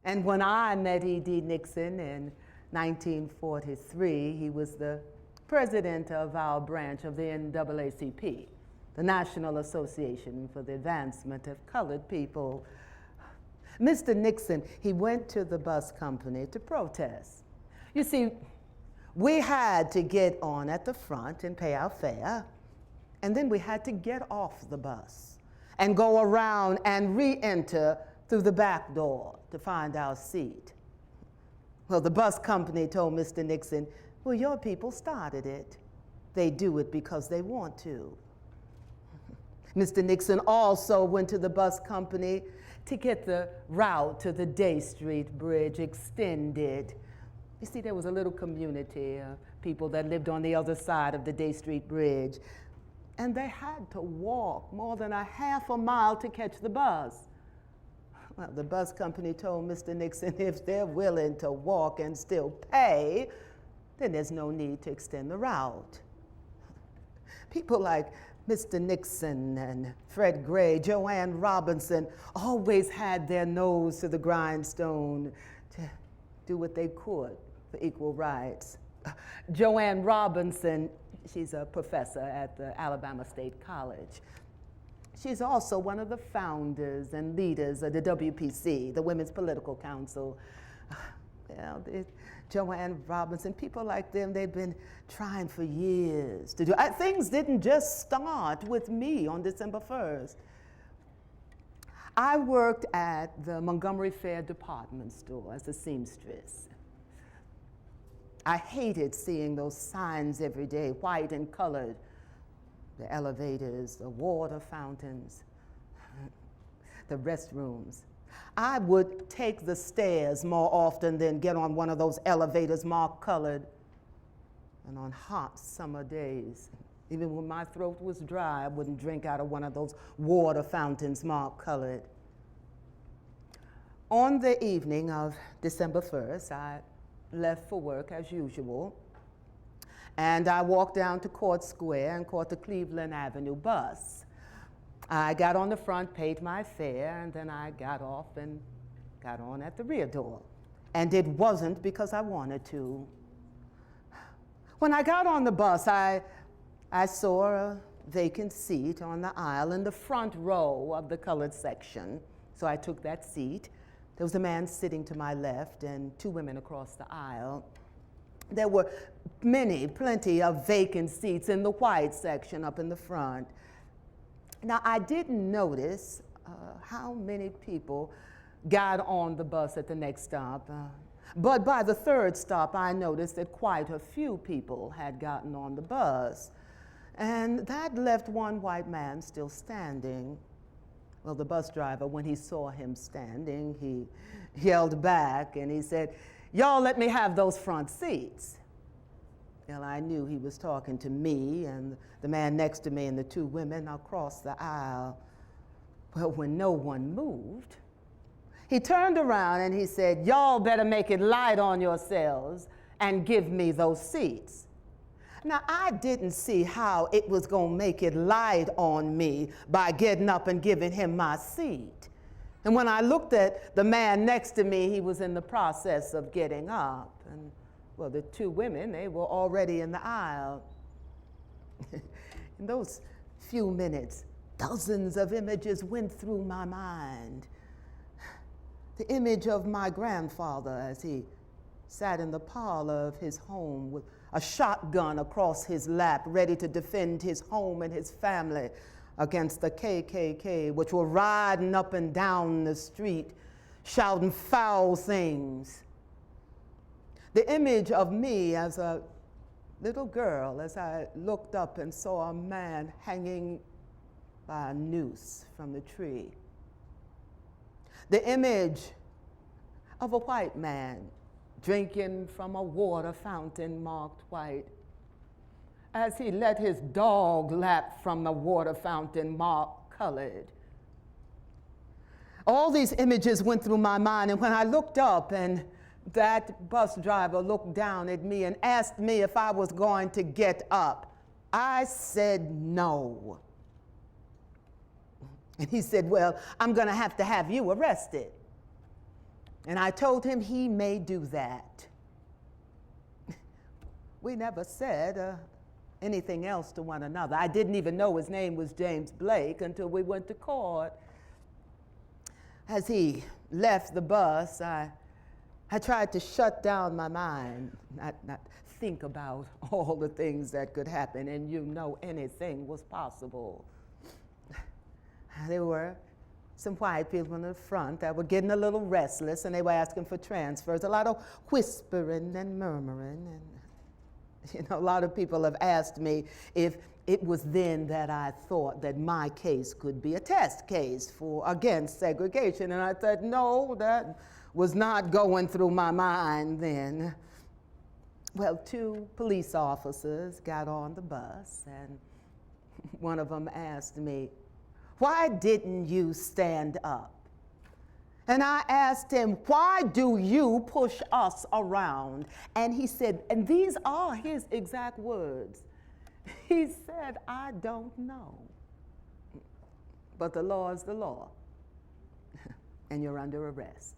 And when I met E.D. Nixon in 1943, he was the president of our branch of the NAACP, the National Association for the Advancement of Colored People. Mr. Nixon, he went to the bus company to protest. You see, we had to get on at the front and pay our fare, and then we had to get off the bus and go around and re-enter through the back door to find our seat. Well, the bus company told Mr. Nixon, well, your people started it. They do it because they want to. Mr. Nixon also went to the bus company to get the route to the Day Street Bridge extended. You see, there was a little community of people that lived on the other side of the Day Street Bridge, and they had to walk more than a half a mile to catch the bus. Well, the bus company told Mr. Nixon if they're willing to walk and still pay, then there's no need to extend the route. People like Mr. Nixon and Fred Gray, Joanne Robinson always had their nose to the grindstone to do what they could for equal rights. Joanne Robinson, she's a professor at the Alabama State College. She's also one of the founders and leaders of the WPC, the Women's Political Council. Well, Joanne Robinson, people like them, they've been trying for years to do. Things didn't just start with me on December 1st. I worked at the Montgomery Fair department store as a seamstress. I hated seeing those signs every day, white and colored, the elevators, the water fountains, the restrooms. I would take the stairs more often than get on one of those elevators marked colored. And on hot summer days, even when my throat was dry, I wouldn't drink out of one of those water fountains marked colored. On the evening of December 1st, I left for work as usual, and I walked down to Court Square and caught the Cleveland Avenue bus. I got on the front, paid my fare, and then I got off and got on at the rear door. And it wasn't because I wanted to. When I got on the bus, I saw a vacant seat on the aisle in the front row of the colored section, so I took that seat. There was a man sitting to my left and two women across the aisle. There were plenty of vacant seats in the white section up in the front. Now, I didn't notice how many people got on the bus at the next stop, but by the third stop, I noticed that quite a few people had gotten on the bus, and that left one white man still standing. Well, the bus driver, when he saw him standing, he yelled back and he said, "Y'all let me have those front seats." Well, I knew he was talking to me and the man next to me and the two women across the aisle. Well, when no one moved, he turned around and he said, "Y'all better make it light on yourselves and give me those seats." Now, I didn't see how it was going to make it light on me by getting up and giving him my seat. And when I looked at the man next to me, he was in the process of getting up. And, well, the two women, they were already in the aisle. In those few minutes, dozens of images went through my mind. The image of my grandfather as he sat in the parlor of his home with a shotgun across his lap, ready to defend his home and his family against the KKK, which were riding up and down the street, shouting foul things. The image of me as a little girl as I looked up and saw a man hanging by a noose from the tree. The image of a white man drinking from a water fountain marked white, as he let his dog lap from the water fountain marked colored. All these images went through my mind, and when I looked up and that bus driver looked down at me and asked me if I was going to get up, I said no. And he said, "Well, I'm going to have you arrested." And I told him he may do that. We never said anything else to one another. I didn't even know his name was James Blake until we went to court. As he left the bus, I tried to shut down my mind, not think about all the things that could happen, and you know anything was possible. There were some white people in the front that were getting a little restless, and they were asking for transfers, a lot of whispering and murmuring. And you know, a lot of people have asked me if it was then that I thought that my case could be a test case against segregation. And I said, no, that was not going through my mind then. Well, 2 police officers got on the bus, and one of them asked me, why didn't you stand up? And I asked him, why do you push us around? And he said, and these are his exact words. He said, I don't know. But the law is the law, and you're under arrest.